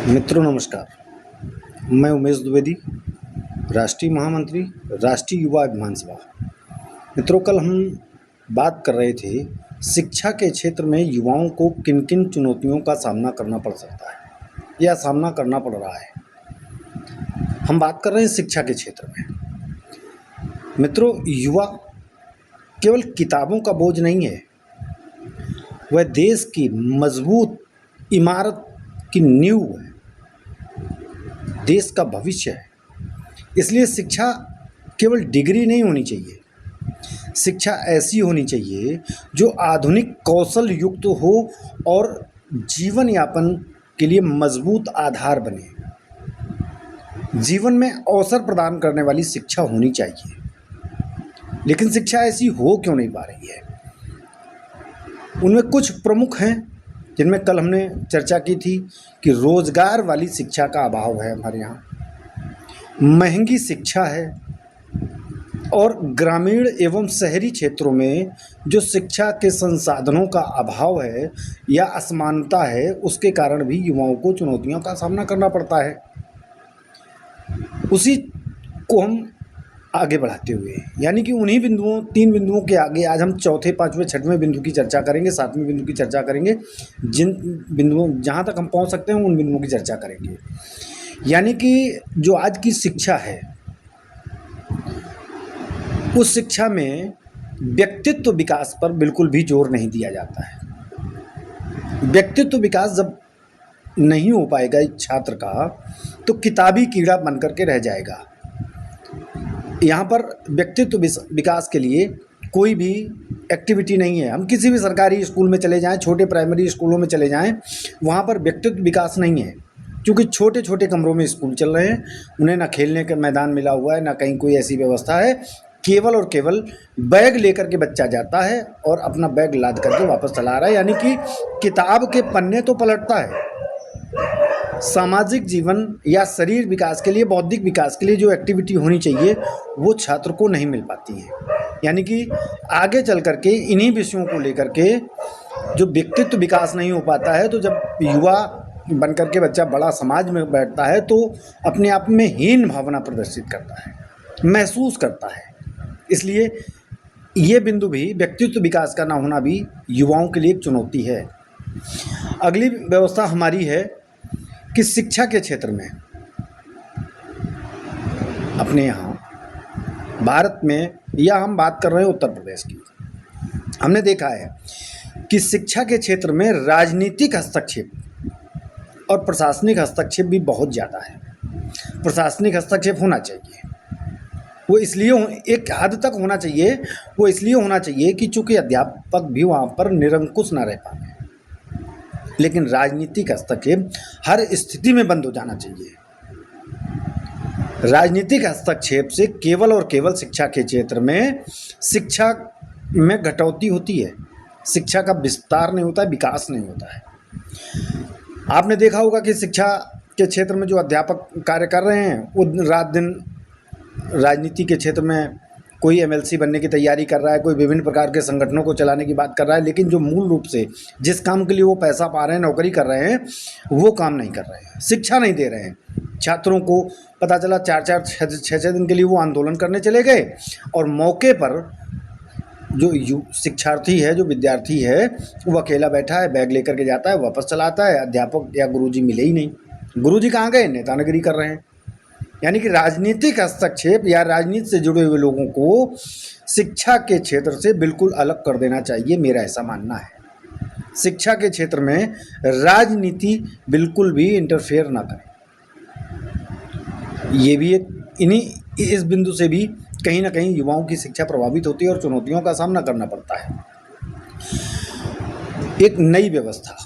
मित्रों नमस्कार। मैं उमेश द्विवेदी, राष्ट्रीय महामंत्री, राष्ट्रीय युवा अभियान सभा। मित्रों, कल हम बात कर रहे थे शिक्षा के क्षेत्र में युवाओं को किन किन चुनौतियों का सामना करना पड़ सकता है या सामना करना पड़ रहा है। हम बात कर रहे हैं शिक्षा के क्षेत्र में। मित्रों, युवा केवल किताबों का बोझ नहीं है, वह देश की मजबूत इमारत की नींव है, देश का भविष्य है। इसलिए शिक्षा केवल डिग्री नहीं होनी चाहिए, शिक्षा ऐसी होनी चाहिए जो आधुनिक कौशल युक्त हो और जीवन यापन के लिए मजबूत आधार बने। जीवन में अवसर प्रदान करने वाली शिक्षा होनी चाहिए। लेकिन शिक्षा ऐसी हो क्यों नहीं पा रही है? उनमें कुछ प्रमुख हैं जिनमें कल हमने चर्चा की थी कि रोजगार वाली शिक्षा का अभाव है हमारे यहाँ, महंगी शिक्षा है और ग्रामीण एवं शहरी क्षेत्रों में जो शिक्षा के संसाधनों का अभाव है या असमानता है, उसके कारण भी युवाओं को चुनौतियों का सामना करना पड़ता है। उसी को हम आगे बढ़ाते हुए, यानी कि उन्हीं बिंदुओं, 3 बिंदुओं के आगे आज हम चौथे, 5वें, 6वें बिंदु की चर्चा करेंगे, 7वें बिंदु की चर्चा करेंगे। जिन बिंदुओं जहाँ तक हम पहुँच सकते हैं उन बिंदुओं की चर्चा करेंगे। यानी कि जो आज की शिक्षा है, उस शिक्षा में व्यक्तित्व विकास पर बिल्कुल भी जोर नहीं दिया जाता है। व्यक्तित्व विकास जब नहीं हो पाएगा एक छात्र का, तो किताबी कीड़ा बन करके रह जाएगा। यहाँ पर व्यक्तित्व विकास के लिए कोई भी एक्टिविटी नहीं है। हम किसी भी सरकारी स्कूल में चले जाएं, छोटे प्राइमरी स्कूलों में चले जाएं, वहाँ पर व्यक्तित्व विकास नहीं है, क्योंकि छोटे छोटे कमरों में स्कूल चल रहे हैं। उन्हें ना खेलने का मैदान मिला हुआ है, ना कहीं कोई ऐसी व्यवस्था है। केवल और केवल बैग लेकर के बच्चा जाता है और अपना बैग लाद करके वापस चला रहा है, यानी कि किताब के पन्ने तो पलटता है। सामाजिक जीवन या शरीर विकास के लिए, बौद्धिक विकास के लिए जो एक्टिविटी होनी चाहिए वो छात्र को नहीं मिल पाती है। यानी कि आगे चल करके इन्हीं विषयों को लेकर के जो व्यक्तित्व विकास नहीं हो पाता है, तो जब युवा बन करके बच्चा बड़ा समाज में बैठता है तो अपने आप में हीन भावना प्रदर्शित करता है, महसूस करता है। इसलिए ये बिंदु भी, व्यक्तित्व विकास का ना होना भी युवाओं के लिए एक चुनौती है। अगली व्यवस्था हमारी है कि शिक्षा के क्षेत्र में अपने यहाँ भारत में, या हम बात कर रहे हैं उत्तर प्रदेश की, हमने देखा है कि शिक्षा के क्षेत्र में राजनीतिक हस्तक्षेप और प्रशासनिक हस्तक्षेप भी बहुत ज़्यादा है। प्रशासनिक हस्तक्षेप होना चाहिए, वो इसलिए एक हद तक होना चाहिए, वो इसलिए होना चाहिए कि चूँकि अध्यापक भी वहाँ पर निरंकुश ना रह पाए। लेकिन राजनीतिक हस्तक्षेप हर स्थिति में बंद हो जाना चाहिए। राजनीतिक हस्तक्षेप से केवल और केवल शिक्षा के क्षेत्र में शिक्षा में कटौती होती है, शिक्षा का विस्तार नहीं होता है, विकास नहीं होता है। आपने देखा होगा कि शिक्षा के क्षेत्र में जो अध्यापक कार्य कर रहे हैं वो रात दिन राजनीति के क्षेत्र में, कोई एमएलसी बनने की तैयारी कर रहा है, कोई विभिन्न प्रकार के संगठनों को चलाने की बात कर रहा है, लेकिन जो मूल रूप से जिस काम के लिए वो पैसा पा रहे हैं, नौकरी कर रहे हैं, वो काम नहीं कर रहे हैं, शिक्षा नहीं दे रहे हैं। छात्रों को पता चला 4-4, 6-6 दिन के लिए वो आंदोलन करने चले गए और मौके पर जो शिक्षार्थी है, जो विद्यार्थी है, वो अकेला बैठा है, बैग लेकर के जाता है, वापस चला आता है। अध्यापक या गुरुजी मिले ही नहीं। गुरुजी कहाँ गए? नेतागिरी कर रहे हैं। यानी कि राजनीतिक हस्तक्षेप या राजनीति से जुड़े हुए लोगों को शिक्षा के क्षेत्र से बिल्कुल अलग कर देना चाहिए, मेरा ऐसा मानना है। शिक्षा के क्षेत्र में राजनीति बिल्कुल भी इंटरफेयर ना करें। ये भी इस बिंदु से भी कहीं ना कहीं युवाओं की शिक्षा प्रभावित होती है और चुनौतियों का सामना करना पड़ता है। एक नई व्यवस्था,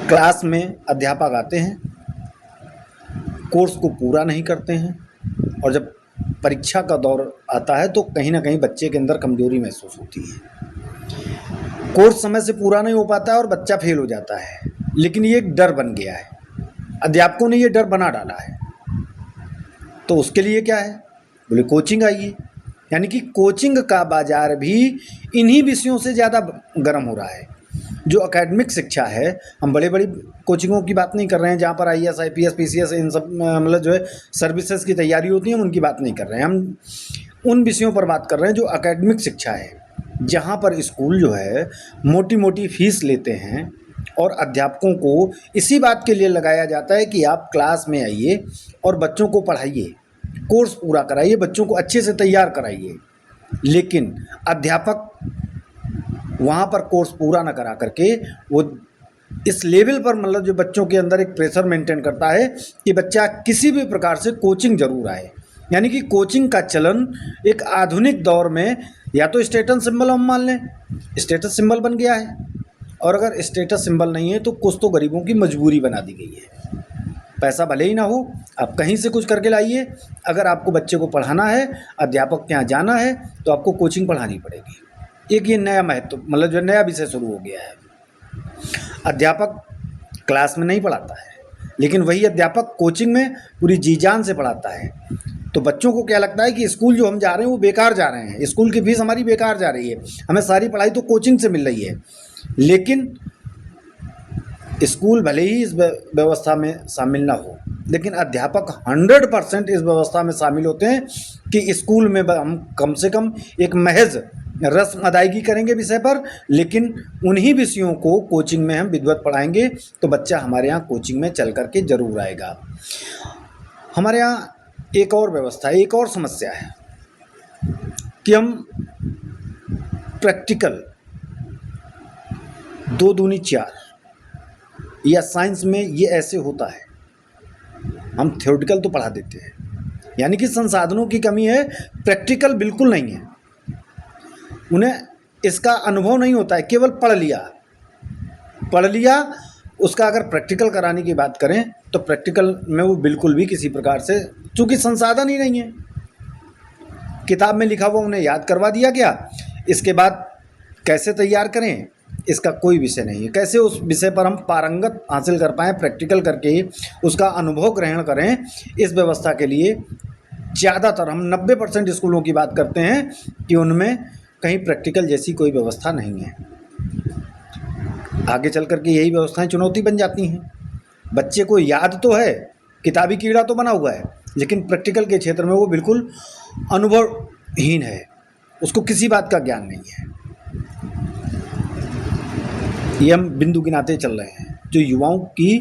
क्लास में अध्यापक आते हैं, कोर्स को पूरा नहीं करते हैं और जब परीक्षा का दौर आता है तो कहीं ना कहीं बच्चे के अंदर कमजोरी महसूस होती है। कोर्स समय से पूरा नहीं हो पाता है और बच्चा फेल हो जाता है। लेकिन ये एक डर बन गया है, अध्यापकों ने ये डर बना डाला है। तो उसके लिए क्या है? बोले कोचिंग आइए। यानी कि कोचिंग का बाजार भी इन्हीं विषयों से ज़्यादा गर्म हो रहा है। जो एकेडमिक शिक्षा है, हम बड़े बड़ी कोचिंगों की बात नहीं कर रहे हैं जहाँ पर आईएएस आईपीएस पीसीएस इन सब मतलब जो है सर्विसेज की तैयारी होती है, हम उनकी बात नहीं कर रहे हैं। हम उन विषयों पर बात कर रहे हैं जो एकेडमिक शिक्षा है, जहाँ पर स्कूल जो है मोटी मोटी फीस लेते हैं और अध्यापकों को इसी बात के लिए लगाया जाता है कि आप क्लास में आइए और बच्चों को पढ़ाइए, कोर्स पूरा कराइए, बच्चों को अच्छे से तैयार कराइए। लेकिन अध्यापक वहाँ पर कोर्स पूरा ना करा करके वो इस लेवल पर मतलब जो बच्चों के अंदर एक प्रेशर मेंटेन करता है कि बच्चा किसी भी प्रकार से कोचिंग जरूर आए। यानी कि कोचिंग का चलन एक आधुनिक दौर में या तो स्टेटस सिंबल हम मान लें, स्टेटस सिंबल बन गया है, और अगर स्टेटस सिंबल नहीं है तो कुछ तो गरीबों की मजबूरी बना दी गई है। पैसा भले ही ना हो, आप कहीं से कुछ करके लाइए। अगर आपको बच्चे को पढ़ाना है, अध्यापक के यहाँ जाना है, तो आपको कोचिंग पढ़ानी पड़ेगी। एक ये नया महत्व मतलब जो नया विषय शुरू हो गया है। अध्यापक क्लास में नहीं पढ़ाता है, लेकिन वही अध्यापक कोचिंग में पूरी जी जान से पढ़ाता है। तो बच्चों को क्या लगता है कि स्कूल जो हम जा रहे हैं वो बेकार जा रहे हैं, स्कूल की फीस हमारी बेकार जा रही है, हमें सारी पढ़ाई तो कोचिंग से मिल रही है। लेकिन स्कूल भले ही इस व्यवस्था में शामिल ना हो, लेकिन अध्यापक 100% इस व्यवस्था में शामिल होते हैं कि स्कूल में हम कम से कम एक महज रस्म अदायगी करेंगे विषय पर, लेकिन उन्हीं विषयों को कोचिंग में हम विधिवत पढ़ाएंगे तो बच्चा हमारे यहाँ कोचिंग में चल करके ज़रूर आएगा। हमारे यहाँ एक और व्यवस्था है, एक और समस्या है कि हम प्रैक्टिकल 2 दूनी 4 या साइंस में ये ऐसे होता है, हम थ्योरेटिकल तो पढ़ा देते हैं, यानी कि संसाधनों की कमी है, प्रैक्टिकल बिल्कुल नहीं है, उन्हें इसका अनुभव नहीं होता है, केवल पढ़ लिया। उसका अगर प्रैक्टिकल कराने की बात करें तो प्रैक्टिकल में वो बिल्कुल भी किसी प्रकार से, चूँकि संसाधन ही नहीं है, किताब में लिखा हुआ उन्हें याद करवा दिया गया, इसके बाद कैसे तैयार करें इसका कोई विषय नहीं है। कैसे उस विषय पर हम पारंगत हासिल कर पाएँ, प्रैक्टिकल करके उसका अनुभव ग्रहण करें, इस व्यवस्था के लिए ज़्यादातर हम 90% स्कूलों की बात करते हैं कि उनमें कहीं प्रैक्टिकल जैसी कोई व्यवस्था नहीं है। आगे चल कर के यही व्यवस्थाएं चुनौती बन जाती हैं। बच्चे को याद तो है, किताबी कीड़ा तो बना हुआ है, लेकिन प्रैक्टिकल के क्षेत्र में वो बिल्कुल अनुभवहीन है, उसको किसी बात का ज्ञान नहीं है। ये हम बिंदु गिनाते चल रहे हैं जो युवाओं की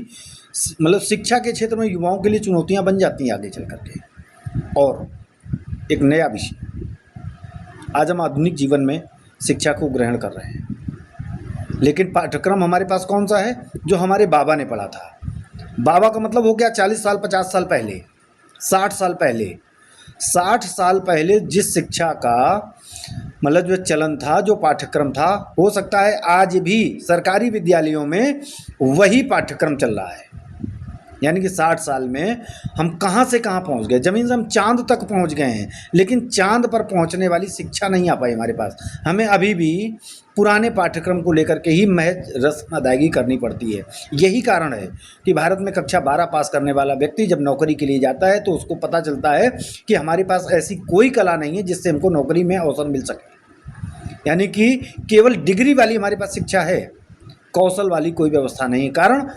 मतलब शिक्षा के क्षेत्र में युवाओं के लिए चुनौतियां बन जाती हैं आगे चल करके। और एक नया विषय, आज हम आधुनिक जीवन में शिक्षा को ग्रहण कर रहे हैं, लेकिन पाठ्यक्रम हमारे पास कौन सा है जो हमारे बाबा ने पढ़ा था। बाबा का मतलब हो गया 40 साल 50 साल पहले, 60 साल पहले। 60 साल पहले जिस शिक्षा का मतलब जो चलन था, जो पाठ्यक्रम था, हो सकता है आज भी सरकारी विद्यालयों में वही पाठ्यक्रम चल रहा है। यानी कि 60 साल में हम कहाँ से कहाँ पहुँच गए, ज़मीन से हम चांद तक पहुँच गए हैं, लेकिन चांद पर पहुँचने वाली शिक्षा नहीं आ पाई हमारे पास। हमें अभी भी पुराने पाठ्यक्रम को लेकर के ही महज रस्म अदायगी करनी पड़ती है। यही कारण है कि भारत में कक्षा 12 पास करने वाला व्यक्ति जब नौकरी के लिए जाता है तो उसको पता चलता है कि हमारे पास ऐसी कोई कला नहीं है जिससे हमको नौकरी में अवसर मिल सके। यानी कि केवल डिग्री वाली हमारे पास शिक्षा है, कौशल वाली कोई व्यवस्था नहीं है। कारण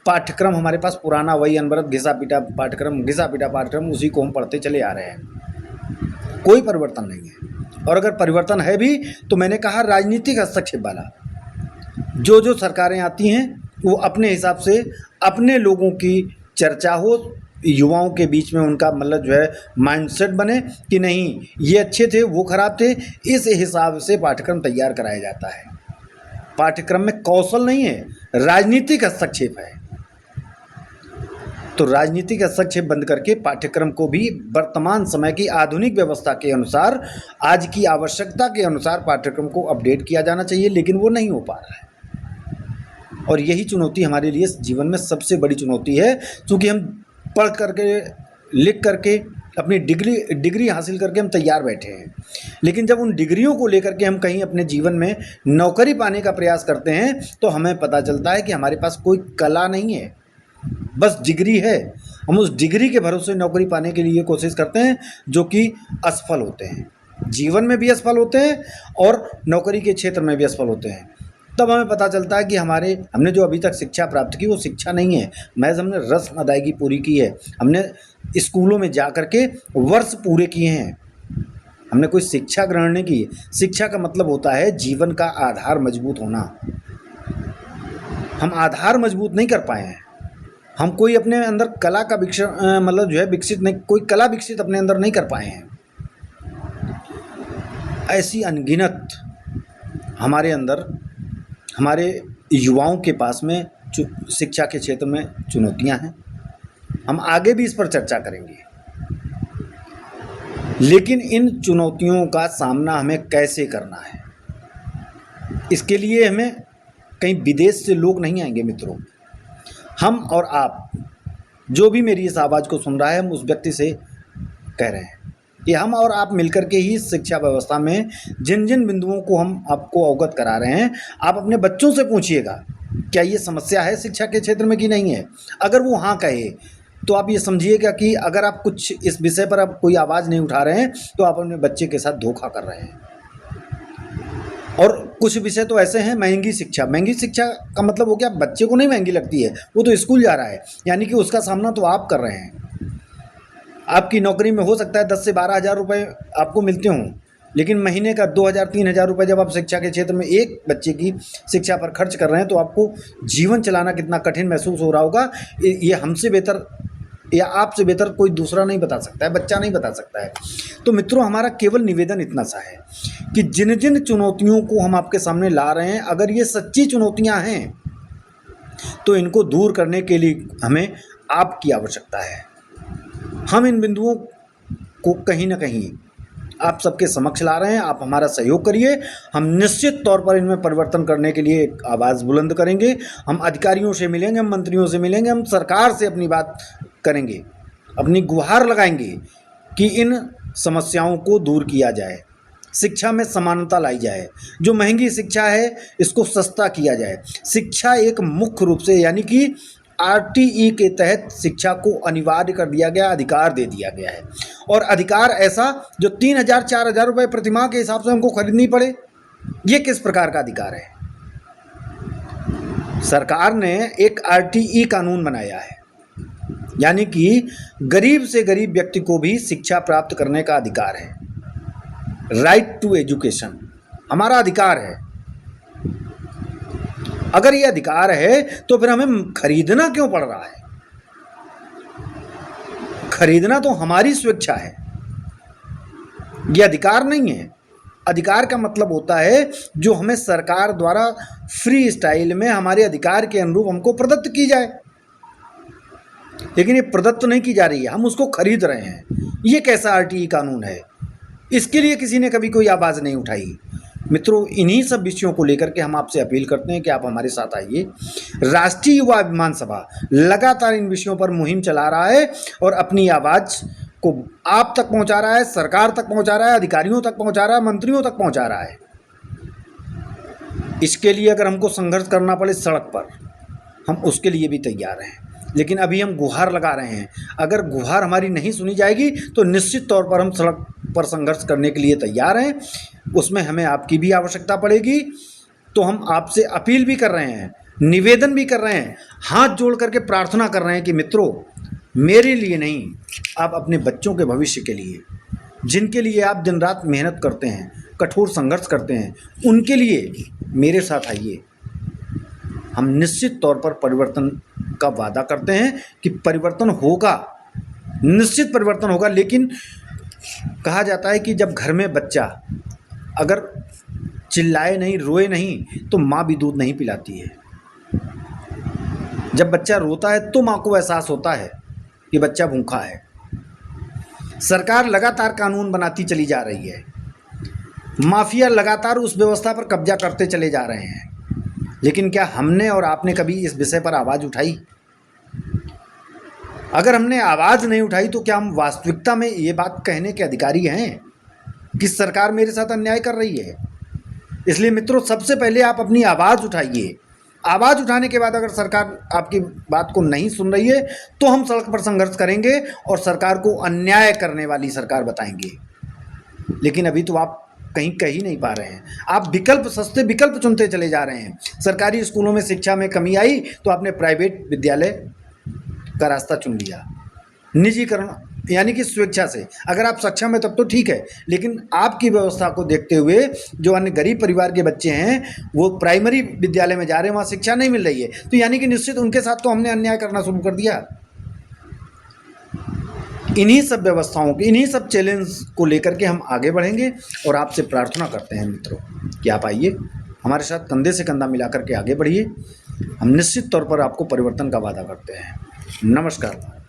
पाठ्यक्रम हमारे पास पुराना वही अनवरत घिसा पीटा पाठ्यक्रम उसी को हम पढ़ते चले आ रहे हैं, कोई परिवर्तन नहीं है। और अगर परिवर्तन है भी तो मैंने कहा राजनीतिक हस्तक्षेप वाला। जो सरकारें आती हैं वो अपने हिसाब से अपने लोगों की चर्चा हो, युवाओं के बीच में उनका मतलब जो है माइंडसेट बने कि नहीं ये अच्छे थे वो खराब थे, इस हिसाब से पाठ्यक्रम तैयार कराया जाता है। पाठ्यक्रम में कौशल नहीं है, राजनीतिक हस्तक्षेप है। तो राजनीतिक हस्तक्षेप बंद करके पाठ्यक्रम को भी वर्तमान समय की आधुनिक व्यवस्था के अनुसार, आज की आवश्यकता के अनुसार पाठ्यक्रम को अपडेट किया जाना चाहिए, लेकिन वो नहीं हो पा रहा है। और यही चुनौती हमारे लिए जीवन में सबसे बड़ी चुनौती है, क्योंकि हम पढ़ करके लिख करके अपनी डिग्री हासिल करके हम तैयार बैठे हैं, लेकिन जब उन डिग्रियों को लेकर के हम कहीं अपने जीवन में नौकरी पाने का प्रयास करते हैं तो हमें पता चलता है कि हमारे पास कोई कला नहीं है, बस डिग्री है। हम उस डिग्री के भरोसे नौकरी पाने के लिए कोशिश करते हैं, जो कि असफल होते हैं, जीवन में भी असफल होते हैं और नौकरी के क्षेत्र में भी असफल होते हैं। तब हमें पता चलता है कि हमने जो अभी तक शिक्षा प्राप्त की वो शिक्षा नहीं है, महज़ हमने रस्म अदायगी पूरी की है। हमने स्कूलों में जा कर के वर्ष पूरे किए हैं, हमने कोई शिक्षा ग्रहण नहीं की। शिक्षा का मतलब होता है जीवन का आधार मजबूत होना। हम आधार मजबूत नहीं कर पाए हैं, हम कोई अपने अंदर कला का मतलब जो है विकसित नहीं, कोई कला विकसित अपने अंदर नहीं कर पाए हैं। ऐसी अनगिनत हमारे अंदर, हमारे युवाओं के पास में शिक्षा के क्षेत्र में चुनौतियां हैं। हम आगे भी इस पर चर्चा करेंगे, लेकिन इन चुनौतियों का सामना हमें कैसे करना है, इसके लिए हमें कहीं विदेश से लोग नहीं आएंगे मित्रों। हम और आप, जो भी मेरी इस आवाज़ को सुन रहा है, हम उस व्यक्ति से कह रहे हैं कि हम और आप मिलकर के ही शिक्षा व्यवस्था में जिन जिन बिंदुओं को हम आपको अवगत करा रहे हैं, आप अपने बच्चों से पूछिएगा क्या ये समस्या है शिक्षा के क्षेत्र में कि नहीं है। अगर वो हाँ कहे तो आप ये समझिएगा कि अगर आप कुछ इस विषय पर आप कोई आवाज़ नहीं उठा रहे हैं तो आप अपने बच्चे के साथ धोखा कर रहे हैं। और कुछ विषय तो ऐसे हैं, महंगी शिक्षा का मतलब हो गया बच्चे को नहीं महंगी लगती है, वो तो स्कूल जा रहा है, यानी कि उसका सामना तो आप कर रहे हैं। आपकी नौकरी में हो सकता है 10 से 12 हज़ार रुपये आपको मिलते हों, लेकिन महीने का 2,000-3 हज़ार रुपये जब आप शिक्षा के क्षेत्र में एक बच्चे की शिक्षा पर खर्च कर रहे हैं तो आपको जीवन चलाना कितना कठिन महसूस हो रहा होगा, ये हमसे बेहतर या आपसे बेहतर कोई दूसरा नहीं बता सकता है, बच्चा नहीं बता सकता है। तो मित्रों, हमारा केवल निवेदन इतना सा है कि जिन जिन चुनौतियों को हम आपके सामने ला रहे हैं, अगर ये सच्ची चुनौतियां हैं तो इनको दूर करने के लिए हमें आपकी आवश्यकता है। हम इन बिंदुओं को कहीं ना कहीं आप सबके समक्ष ला रहे हैं, आप हमारा सहयोग करिए। हम निश्चित तौर पर इनमें परिवर्तन करने के लिए एक आवाज़ बुलंद करेंगे। हम अधिकारियों से मिलेंगे, हम मंत्रियों से मिलेंगे, हम सरकार से अपनी बात करेंगे, अपनी गुहार लगाएंगे कि इन समस्याओं को दूर किया जाए, शिक्षा में समानता लाई जाए, जो महंगी शिक्षा है इसको सस्ता किया जाए। शिक्षा एक मुख्य रूप से यानी कि आरटीई के तहत शिक्षा को अनिवार्य कर दिया गया, अधिकार दे दिया गया है। और अधिकार ऐसा जो 3,000-4,000 रुपये प्रतिमाह के हिसाब से हमको खरीदनी पड़े, ये किस प्रकार का अधिकार है? सरकार ने एक आरटीई कानून बनाया है, यानी कि गरीब से गरीब व्यक्ति को भी शिक्षा प्राप्त करने का अधिकार है। राइट टू एजुकेशन हमारा अधिकार है। अगर ये अधिकार है तो फिर हमें खरीदना क्यों पड़ रहा है? खरीदना तो हमारी स्वेच्छा है, ये अधिकार नहीं है। अधिकार का मतलब होता है जो हमें सरकार द्वारा फ्री स्टाइल में हमारे अधिकार के अनुरूप हमको प्रदत्त की जाए, लेकिन ये प्रदत्त नहीं की जा रही है, हम उसको खरीद रहे हैं। ये कैसा आरटीई कानून है? इसके लिए किसी ने कभी कोई आवाज़ नहीं उठाई। मित्रों, इन्हीं सब विषयों को लेकर के हम आपसे अपील करते हैं कि आप हमारे साथ आइए। राष्ट्रीय युवा अभिमान सभा लगातार इन विषयों पर मुहिम चला रहा है और अपनी आवाज़ को आप तक पहुंचा रहा है, सरकार तक पहुंचा रहा है, अधिकारियों तक पहुंचा रहा है, मंत्रियों तक पहुंचा रहा है। इसके लिए अगर हमको संघर्ष करना पड़े सड़क पर, हम उसके लिए भी तैयार हैं, लेकिन अभी हम गुहार लगा रहे हैं। अगर गुहार हमारी नहीं सुनी जाएगी तो निश्चित तौर पर हम सड़क पर संघर्ष करने के लिए तैयार हैं। उसमें हमें आपकी भी आवश्यकता पड़ेगी। तो हम आपसे अपील भी कर रहे हैं, निवेदन भी कर रहे हैं, हाथ जोड़ करके प्रार्थना कर रहे हैं कि मित्रों, मेरे लिए नहीं, आप अपने बच्चों के भविष्य के लिए, जिनके लिए आप दिन रात मेहनत करते हैं, कठोर संघर्ष करते हैं, उनके लिए मेरे साथ आइए। हम निश्चित तौर पर परिवर्तन का वादा करते हैं कि परिवर्तन होगा, निश्चित परिवर्तन होगा। लेकिन कहा जाता है कि जब घर में बच्चा अगर चिल्लाए नहीं, रोए नहीं, तो माँ भी दूध नहीं पिलाती है। जब बच्चा रोता है तो माँ को एहसास होता है कि बच्चा भूखा है। सरकार लगातार कानून बनाती चली जा रही है, माफिया लगातार उस व्यवस्था पर कब्जा करते चले जा रहे हैं, लेकिन क्या हमने और आपने कभी इस विषय पर आवाज़ उठाई? अगर हमने आवाज़ नहीं उठाई तो क्या हम वास्तविकता में ये बात कहने के अधिकारी हैं कि सरकार मेरे साथ अन्याय कर रही है? इसलिए मित्रों, सबसे पहले आप अपनी आवाज़ उठाइए। आवाज़ उठाने के बाद अगर सरकार आपकी बात को नहीं सुन रही है तो हम सड़क पर संघर्ष करेंगे और सरकार को अन्याय करने वाली सरकार बताएंगे। लेकिन अभी तो आप कहीं कह ही नहीं पा रहे हैं। आप विकल्प, सस्ते विकल्प चुनते चले जा रहे हैं। सरकारी स्कूलों में शिक्षा में कमी आई तो आपने प्राइवेट विद्यालय का रास्ता चुन लिया, निजीकरण, यानी कि स्वेच्छा से। अगर आप सक्षम हैं तब तो ठीक है, लेकिन आपकी व्यवस्था को देखते हुए जो अन्य गरीब परिवार के बच्चे हैं वो प्राइमरी विद्यालय में जा रहे हैं, वहाँ शिक्षा नहीं मिल रही है, तो यानी कि निश्चित उनके साथ तो हमने अन्याय करना शुरू कर दिया। इन्हीं सब व्यवस्थाओं की, इन्हीं सब चैलेंज को लेकर के हम आगे बढ़ेंगे और आपसे प्रार्थना करते हैं मित्रों कि आप आइए हमारे साथ, कंधे से कंधा मिला करके आगे बढ़िए। हम निश्चित तौर पर आपको परिवर्तन का वादा करते हैं। नमस्कार।